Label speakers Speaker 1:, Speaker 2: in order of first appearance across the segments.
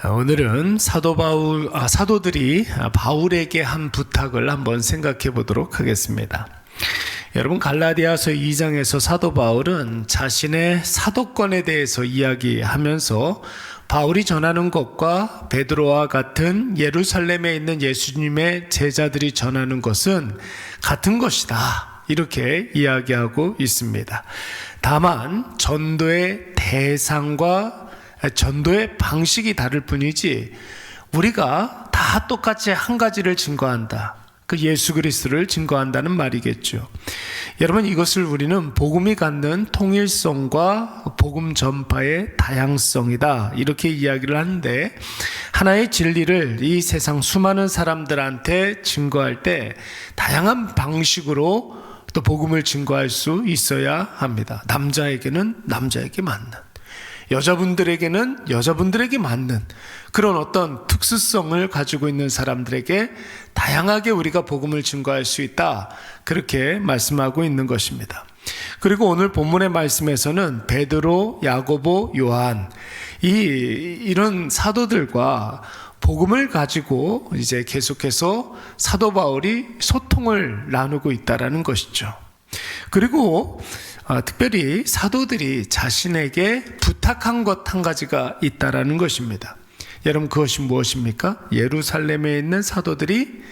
Speaker 1: 오늘은 사도들이 바울에게 한 부탁을 한번 생각해 보도록 하겠습니다. 여러분, 갈라디아서 2장에서 사도 바울은 자신의 사도권에 대해서 이야기하면서 바울이 전하는 것과 베드로와 같은 예루살렘에 있는 예수님의 제자들이 전하는 것은 같은 것이다, 이렇게 이야기하고 있습니다. 다만 전도의 대상과 전도의 방식이 다를 뿐이지 우리가 다 똑같이 한 가지를 증거한다, 그 예수 그리스도를 증거한다는 말이겠죠. 여러분, 이것을 우리는 복음이 갖는 통일성과 복음 전파의 다양성이다, 이렇게 이야기를 하는데, 하나의 진리를 이 세상 수많은 사람들한테 증거할 때 다양한 방식으로 또 복음을 증거할 수 있어야 합니다. 남자에게는 남자에게 맞는, 여자분들에게는 여자분들에게 맞는 그런 어떤 특수성을 가지고 있는 사람들에게 다양하게 우리가 복음을 증거할 수 있다, 그렇게 말씀하고 있는 것입니다. 그리고 오늘 본문의 말씀에서는 베드로, 야고보, 요한, 이런 사도들과 복음을 가지고 이제 계속해서 사도 바울이 소통을 나누고 있다라는 것이죠. 그리고 특별히 사도들이 자신에게 부탁한 것 한 가지가 있다라는 것입니다. 여러분, 그것이 무엇입니까? 예루살렘에 있는 사도들이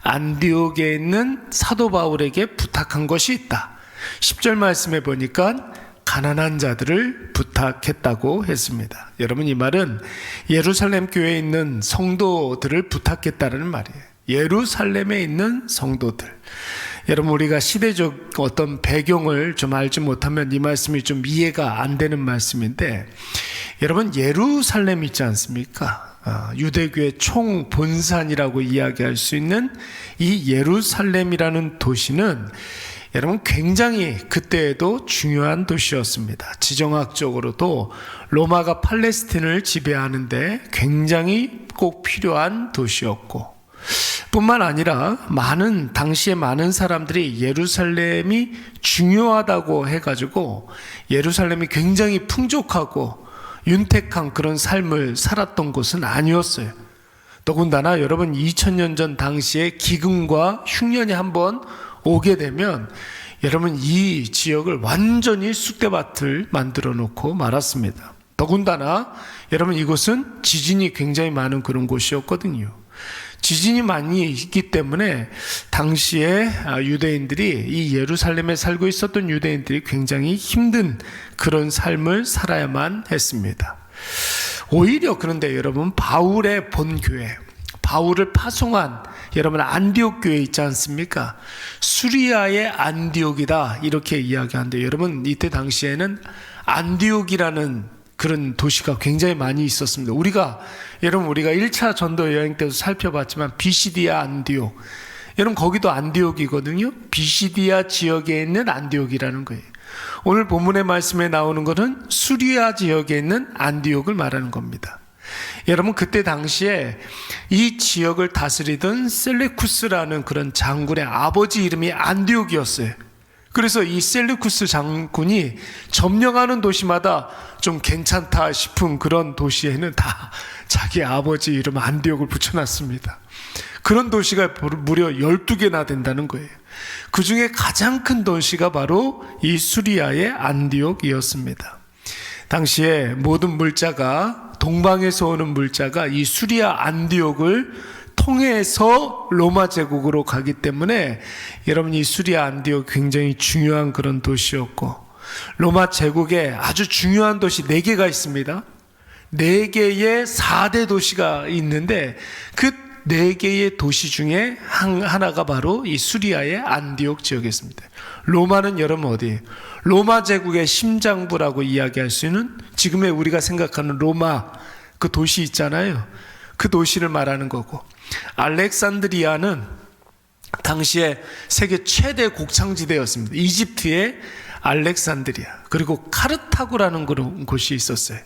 Speaker 1: 안디옥에 있는 사도 바울에게 부탁한 것이 있다. 10절 말씀에 보니까 가난한 자들을 부탁했다고 했습니다. 여러분, 이 말은 예루살렘 교회에 있는 성도들을 부탁했다는 말이에요. 예루살렘에 있는 성도들. 여러분, 우리가 시대적 어떤 배경을 좀 알지 못하면 이 말씀이 좀 이해가 안 되는 말씀인데, 여러분, 예루살렘 있지 않습니까? 유대교의 총본산이라고 이야기할 수 있는 이 예루살렘이라는 도시는 여러분 굉장히 그때에도 중요한 도시였습니다. 지정학적으로도 로마가 팔레스틴을 지배하는데 굉장히 꼭 필요한 도시였고, 뿐만 아니라 당시에 많은 사람들이 예루살렘이 중요하다고 해가지고 예루살렘이 굉장히 풍족하고 윤택한 그런 삶을 살았던 곳은 아니었어요. 더군다나 여러분, 2000년 전 당시에 기근과 흉년이 한번 오게 되면 여러분, 이 지역을 완전히 쑥대밭을 만들어 놓고 말았습니다. 더군다나 여러분, 이곳은 지진이 굉장히 많은 그런 곳이었거든요. 지진이 많이 있기 때문에 당시에 유대인들이, 이 예루살렘에 살고 있었던 유대인들이 굉장히 힘든 그런 삶을 살아야만 했습니다. 오히려 그런데 여러분, 바울의 본교회, 바울을 파송한 여러분 안디옥 교회 있지 않습니까? 수리아의 안디옥이다, 이렇게 이야기하는데, 여러분, 이때 당시에는 안디옥이라는 그런 도시가 굉장히 많이 있었습니다. 우리가 1차 전도 여행 때도 살펴봤지만 비시디아 안디옥, 여러분 거기도 안디옥이거든요. 비시디아 지역에 있는 안디옥이라는 거예요. 오늘 본문의 말씀에 나오는 것은 수리아 지역에 있는 안디옥을 말하는 겁니다. 여러분, 그때 당시에 이 지역을 다스리던 셀레쿠스라는 그런 장군의 아버지 이름이 안디옥이었어요. 그래서 이 셀루쿠스 장군이 점령하는 도시마다 좀 괜찮다 싶은 그런 도시에는 다 자기 아버지 이름 안디옥을 붙여놨습니다. 그런 도시가 무려 12개나 된다는 거예요. 그 중에 가장 큰 도시가 바로 이 수리아의 안디옥이었습니다. 당시에 모든 물자가, 동방에서 오는 물자가 이 수리아 안디옥을 통해서 로마 제국으로 가기 때문에 여러분, 이 수리아 안디옥 굉장히 중요한 그런 도시였고, 로마 제국에 아주 중요한 도시 4개가 있습니다. 4개의 4대 도시가 있는데 그 4개의 도시 중에 하나가 바로 이 수리아의 안디옥 지역이었습니다. 로마는 여러분 어디예요? 로마 제국의 심장부라고 이야기할 수 있는, 지금의 우리가 생각하는 로마 그 도시 있잖아요. 그 도시를 말하는 거고, 알렉산드리아는 당시에 세계 최대 곡창지대였습니다. 이집트의 알렉산드리아, 그리고 카르타고라는 그런 곳이 있었어요.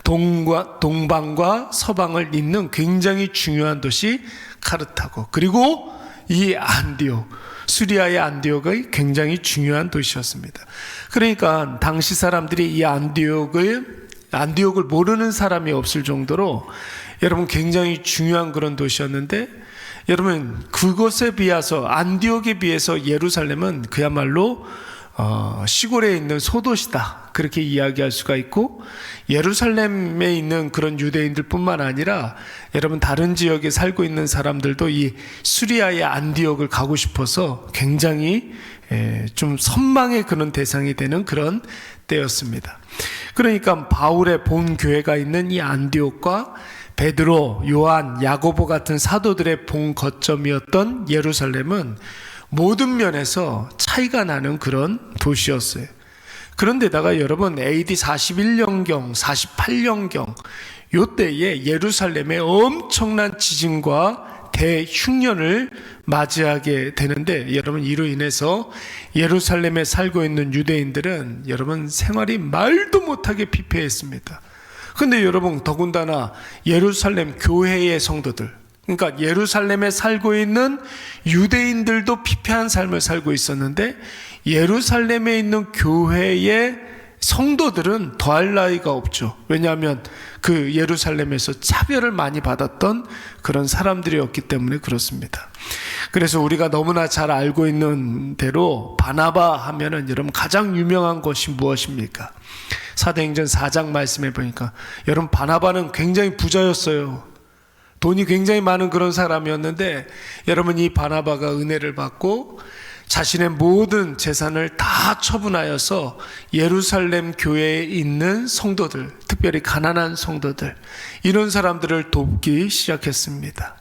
Speaker 1: 동방과 서방을 잇는 굉장히 중요한 도시 카르타고, 그리고 이 안디옥, 수리아의 안디옥이 굉장히 중요한 도시였습니다. 그러니까 당시 사람들이 이 안디옥을 모르는 사람이 없을 정도로 여러분 굉장히 중요한 그런 도시였는데, 여러분 그것에 비해서, 안디옥에 비해서 예루살렘은 그야말로 시골에 있는 소도시다, 그렇게 이야기할 수가 있고, 예루살렘에 있는 그런 유대인들 뿐만 아니라 여러분 다른 지역에 살고 있는 사람들도 이 수리아의 안디옥을 가고 싶어서 굉장히 좀 선망의 그런 대상이 되는 그런 때였습니다. 그러니까 바울의 본 교회가 있는 이 안디옥과 베드로, 요한, 야고보 같은 사도들의 본 거점이었던 예루살렘은 모든 면에서 차이가 나는 그런 도시였어요. 그런데다가 여러분 AD 41년경, 48년경 요때에 예루살렘에 엄청난 지진과 대흉년을 맞이하게 되는데, 여러분 이로 인해서 예루살렘에 살고 있는 유대인들은 여러분 생활이 말도 못하게 피폐했습니다. 근데 여러분 더군다나 예루살렘 교회의 성도들, 그러니까 예루살렘에 살고 있는 유대인들도 피폐한 삶을 살고 있었는데, 예루살렘에 있는 교회의 성도들은 더할 나위가 없죠. 왜냐하면 그 예루살렘에서 차별을 많이 받았던 그런 사람들이었기 때문에 그렇습니다. 그래서 우리가 너무나 잘 알고 있는 대로 바나바 하면은 여러분 가장 유명한 것이 무엇입니까? 사도행전 4장 말씀해 보니까 여러분 바나바는 굉장히 부자였어요. 돈이 굉장히 많은 그런 사람이었는데, 여러분 이 바나바가 은혜를 받고 자신의 모든 재산을 다 처분하여서 예루살렘 교회에 있는 성도들, 특별히 가난한 성도들, 이런 사람들을 돕기 시작했습니다.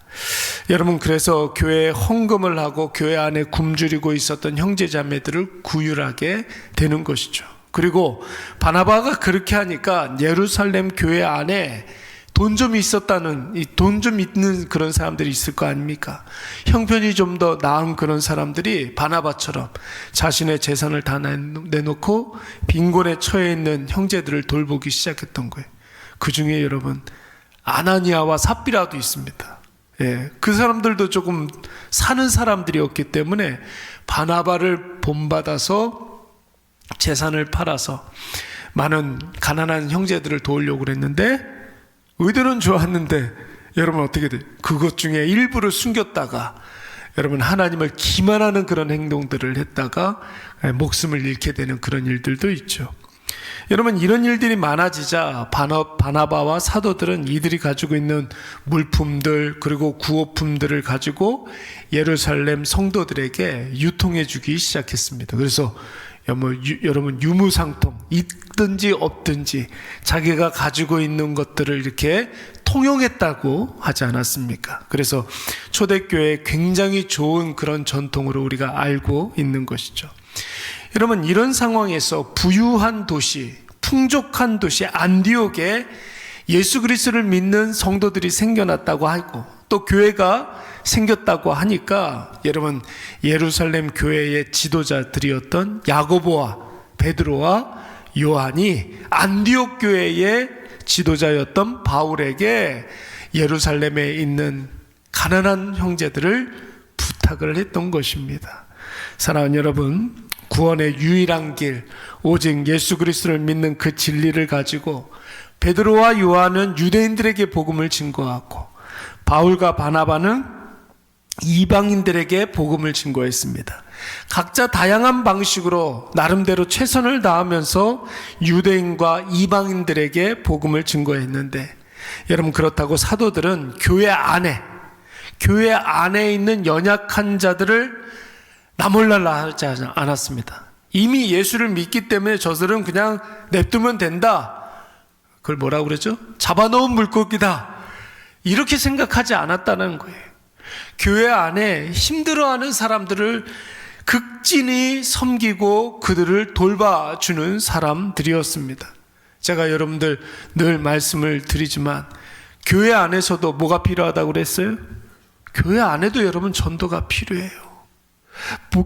Speaker 1: 여러분 그래서 교회에 헌금을 하고 교회 안에 굶주리고 있었던 형제자매들을 구휼하게 되는 것이죠. 그리고 바나바가 그렇게 하니까 예루살렘 교회 안에 돈 좀 있었다는, 돈 좀 있는 그런 사람들이 있을 거 아닙니까? 형편이 좀 더 나은 그런 사람들이 바나바처럼 자신의 재산을 다 내놓고 빈곤에 처해 있는 형제들을 돌보기 시작했던 거예요. 그 중에 여러분 아나니아와 삽비라도 있습니다. 예, 그 사람들도 조금 사는 사람들이었기 때문에 바나바를 본받아서 재산을 팔아서 많은 가난한 형제들을 도우려고 그랬는데, 의도는 좋았는데 여러분 어떻게 돼요? 그것 중에 일부를 숨겼다가 여러분 하나님을 기만하는 그런 행동들을 했다가 목숨을 잃게 되는 그런 일들도 있죠. 여러분 이런 일들이 많아지자 바나바와 사도들은 이들이 가지고 있는 물품들 그리고 구호품들을 가지고 예루살렘 성도들에게 유통해 주기 시작했습니다. 그래서 여러분 유무상통, 있든지 없든지 자기가 가지고 있는 것들을 이렇게 통용했다고 하지 않았습니까? 그래서 초대교회의 굉장히 좋은 그런 전통으로 우리가 알고 있는 것이죠. 여러분 이런 상황에서 부유한 도시, 풍족한 도시 안디옥에 예수 그리스도를 믿는 성도들이 생겨났다고 하고 또 교회가 생겼다고 하니까, 여러분 예루살렘 교회의 지도자들이었던 야고보와 베드로와 요한이 안디옥 교회의 지도자였던 바울에게 예루살렘에 있는 가난한 형제들을 부탁을 했던 것입니다. 사랑하는 여러분, 구원의 유일한 길, 오직 예수 그리스도를 믿는 그 진리를 가지고 베드로와 요한은 유대인들에게 복음을 증거하고 바울과 바나바는 이방인들에게 복음을 증거했습니다. 각자 다양한 방식으로 나름대로 최선을 다하면서 유대인과 이방인들에게 복음을 증거했는데, 여러분 그렇다고 사도들은 교회 안에 있는 연약한 자들을 나몰라라 하지 않았습니다. 이미 예수를 믿기 때문에 저들은 그냥 냅두면 된다, 그걸 뭐라고 그러죠? 잡아놓은 물고기다, 이렇게 생각하지 않았다는 거예요. 교회 안에 힘들어하는 사람들을 극진히 섬기고 그들을 돌봐주는 사람들이었습니다. 제가 여러분들 늘 말씀을 드리지만 교회 안에서도 뭐가 필요하다고 그랬어요? 교회 안에도 여러분 전도가 필요해요.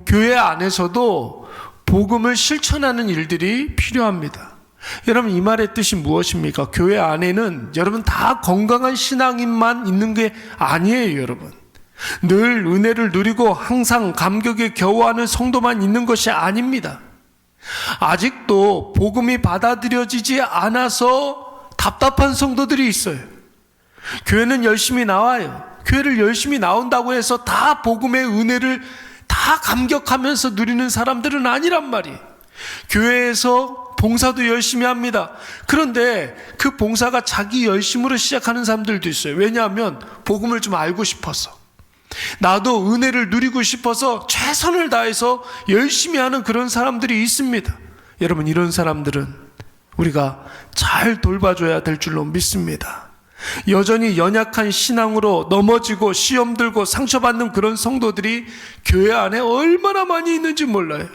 Speaker 1: 교회 안에서도 복음을 실천하는 일들이 필요합니다. 여러분 이 말의 뜻이 무엇입니까? 교회 안에는 여러분 다 건강한 신앙인만 있는 게 아니에요. 여러분 늘 은혜를 누리고 항상 감격에 겨워하는 성도만 있는 것이 아닙니다. 아직도 복음이 받아들여지지 않아서 답답한 성도들이 있어요. 교회는 열심히 나와요. 교회를 열심히 나온다고 해서 다 복음의 은혜를 다 감격하면서 누리는 사람들은 아니란 말이에요. 교회에서 봉사도 열심히 합니다. 그런데 그 봉사가 자기 열심으로 시작하는 사람들도 있어요. 왜냐하면 복음을 좀 알고 싶어서, 나도 은혜를 누리고 싶어서 최선을 다해서 열심히 하는 그런 사람들이 있습니다. 여러분, 이런 사람들은 우리가 잘 돌봐줘야 될 줄로 믿습니다. 여전히 연약한 신앙으로 넘어지고 시험 들고 상처받는 그런 성도들이 교회 안에 얼마나 많이 있는지 몰라요.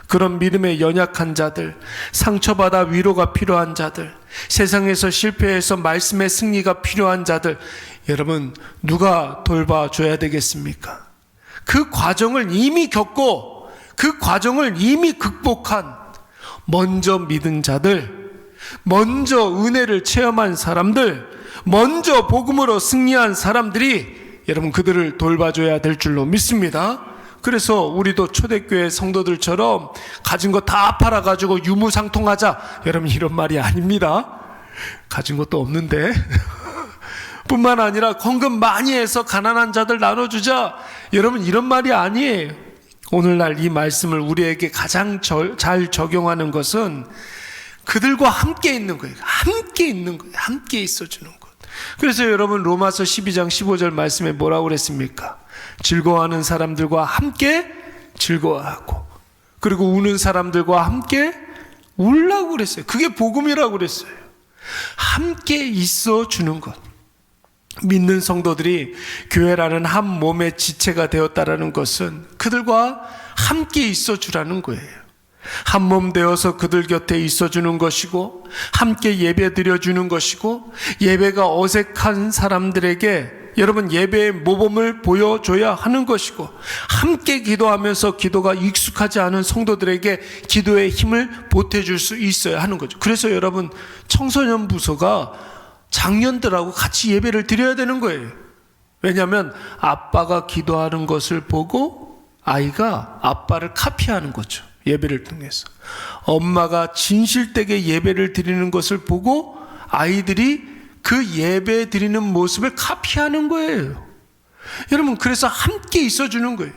Speaker 1: 그런 믿음의 연약한 자들, 상처받아 위로가 필요한 자들, 세상에서 실패해서 말씀의 승리가 필요한 자들, 여러분, 누가 돌봐줘야 되겠습니까? 그 과정을 이미 겪고 그 과정을 이미 극복한 먼저 믿은 자들, 먼저 은혜를 체험한 사람들, 먼저 복음으로 승리한 사람들이 여러분, 그들을 돌봐줘야 될 줄로 믿습니다. 그래서 우리도 초대교회 성도들처럼 가진 거 다 팔아가지고 유무상통하자, 여러분, 이런 말이 아닙니다. 가진 것도 없는데 뿐만 아니라 헌금 많이 해서 가난한 자들 나눠주자, 여러분, 이런 말이 아니에요. 오늘날 이 말씀을 우리에게 가장 잘 적용하는 것은 그들과 함께 있는 거예요. 함께 있는 거예요. 함께 있어주는 것. 그래서 여러분, 로마서 12장 15절 말씀에 뭐라고 그랬습니까? 즐거워하는 사람들과 함께 즐거워하고, 그리고 우는 사람들과 함께 울라고 그랬어요. 그게 복음이라고 그랬어요. 함께 있어주는 것. 믿는 성도들이 교회라는 한 몸의 지체가 되었다라는 것은 그들과 함께 있어주라는 거예요. 한 몸 되어서 그들 곁에 있어주는 것이고, 함께 예배 드려주는 것이고, 예배가 어색한 사람들에게 여러분, 예배의 모범을 보여줘야 하는 것이고, 함께 기도하면서 기도가 익숙하지 않은 성도들에게 기도의 힘을 보태줄 수 있어야 하는 거죠. 그래서 여러분, 청소년 부서가 장년들하고 같이 예배를 드려야 되는 거예요. 왜냐하면 아빠가 기도하는 것을 보고 아이가 아빠를 카피하는 거죠. 예배를 통해서 엄마가 진실되게 예배를 드리는 것을 보고 아이들이 그 예배 드리는 모습을 카피하는 거예요. 여러분, 그래서 함께 있어주는 거예요.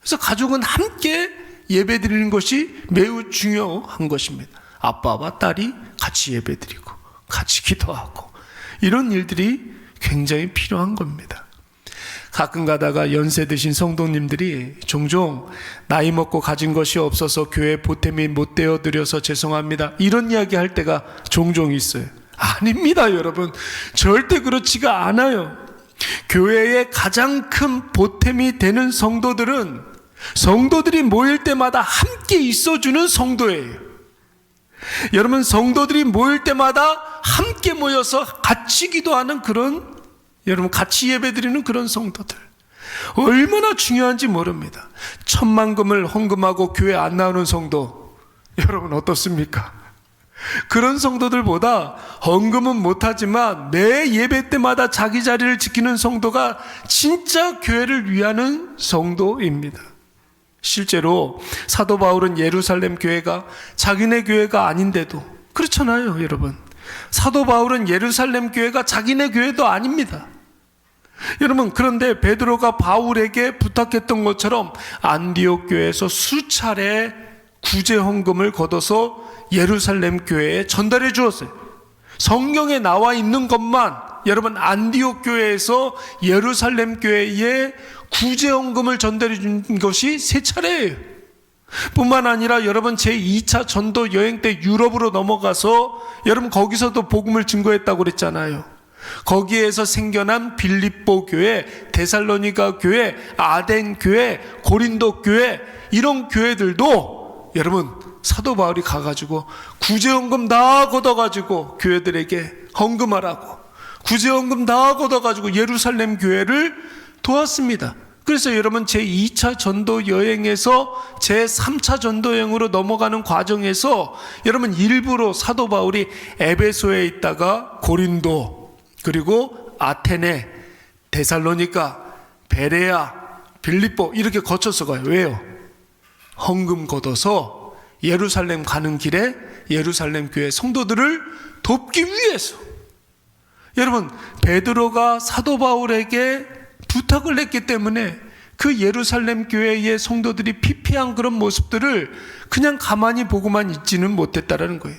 Speaker 1: 그래서 가족은 함께 예배 드리는 것이 매우 중요한 것입니다. 아빠와 딸이 같이 예배 드리고 같이 기도하고, 이런 일들이 굉장히 필요한 겁니다. 가끔 가다가 연세 드신 성도님들이 종종 나이 먹고 가진 것이 없어서 교회 보탬이 못 되어 드려서 죄송합니다, 이런 이야기 할 때가 종종 있어요. 아닙니다, 여러분. 절대 그렇지가 않아요. 교회의 가장 큰 보탬이 되는 성도들은 성도들이 모일 때마다 함께 있어주는 성도예요. 여러분, 성도들이 모일 때마다 함께 모여서 같이 기도하는 그런, 여러분, 같이 예배드리는 그런 성도들, 얼마나 중요한지 모릅니다. 10,000,000금을 헌금하고 교회 안 나오는 성도, 여러분 어떻습니까? 그런 성도들보다 헌금은 못하지만 매 예배 때마다 자기 자리를 지키는 성도가 진짜 교회를 위하는 성도입니다. 실제로 사도 바울은 예루살렘 교회가 자기네 교회가 아닌데도, 그렇잖아요, 여러분. 사도 바울은 예루살렘 교회가 자기네 교회도 아닙니다. 여러분, 그런데 베드로가 바울에게 부탁했던 것처럼 안디옥 교회에서 수차례 구제 헌금을 걷어서 예루살렘 교회에 전달해 주었어요. 성경에 나와 있는 것만 여러분, 안디옥 교회에서 예루살렘 교회에 구제 헌금을 전달해 준 것이 3차례예요. 뿐만 아니라 여러분, 제2차 전도 여행 때 유럽으로 넘어가서 여러분, 거기서도 복음을 증거했다고 그랬잖아요. 거기에서 생겨난 빌립보 교회, 데살로니가 교회, 아덴 교회, 고린도 교회, 이런 교회들도 여러분, 사도 바울이 가가지고 구제헌금 다 걷어가지고 교회들에게 헌금하라고, 구제헌금 다 걷어가지고 예루살렘 교회를 도왔습니다. 그래서 여러분, 제2차 전도 여행에서 제3차 전도 여행으로 넘어가는 과정에서 여러분, 일부러 사도 바울이 에베소에 있다가 고린도, 그리고 아테네, 데살로니가, 베레아, 빌립보 이렇게 거쳐서 가요. 왜요? 헌금 걷어서 예루살렘 가는 길에 예루살렘 교회 성도들을 돕기 위해서. 여러분, 베드로가 사도 바울에게 부탁을 했기 때문에 그 예루살렘 교회의 성도들이 피폐한 그런 모습들을 그냥 가만히 보고만 있지는 못했다라는 거예요.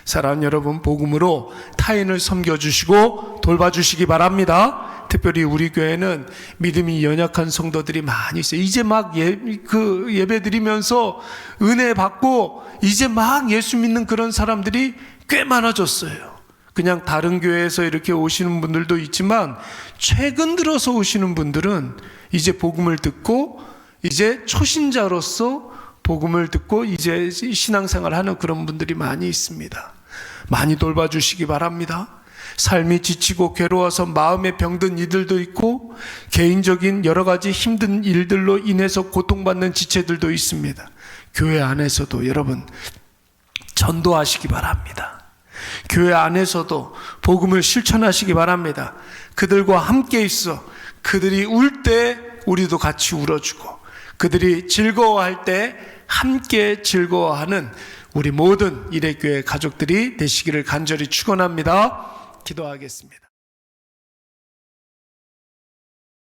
Speaker 1: 사랑하는 여러분, 복음으로 타인을 섬겨주시고 돌봐주시기 바랍니다. 특별히 우리 교회는 믿음이 연약한 성도들이 많이 있어요. 이제 막 예배 드리면서 은혜 받고 이제 막 예수 믿는 그런 사람들이 꽤 많아졌어요. 그냥 다른 교회에서 이렇게 오시는 분들도 있지만 최근 들어서 오시는 분들은 이제 복음을 듣고 이제 초신자로서 복음을 듣고 이제 신앙생활 하는 그런 분들이 많이 있습니다. 많이 돌봐주시기 바랍니다. 삶이 지치고 괴로워서 마음에 병든 이들도 있고 개인적인 여러 가지 힘든 일들로 인해서 고통받는 지체들도 있습니다. 교회 안에서도 여러분 전도하시기 바랍니다. 교회 안에서도 복음을 실천하시기 바랍니다. 그들과 함께 있어 그들이 울 때 우리도 같이 울어주고 그들이 즐거워할 때 함께 즐거워하는 우리 모든 일회교회 가족들이 되시기를 간절히 축원합니다. 기도하겠습니다.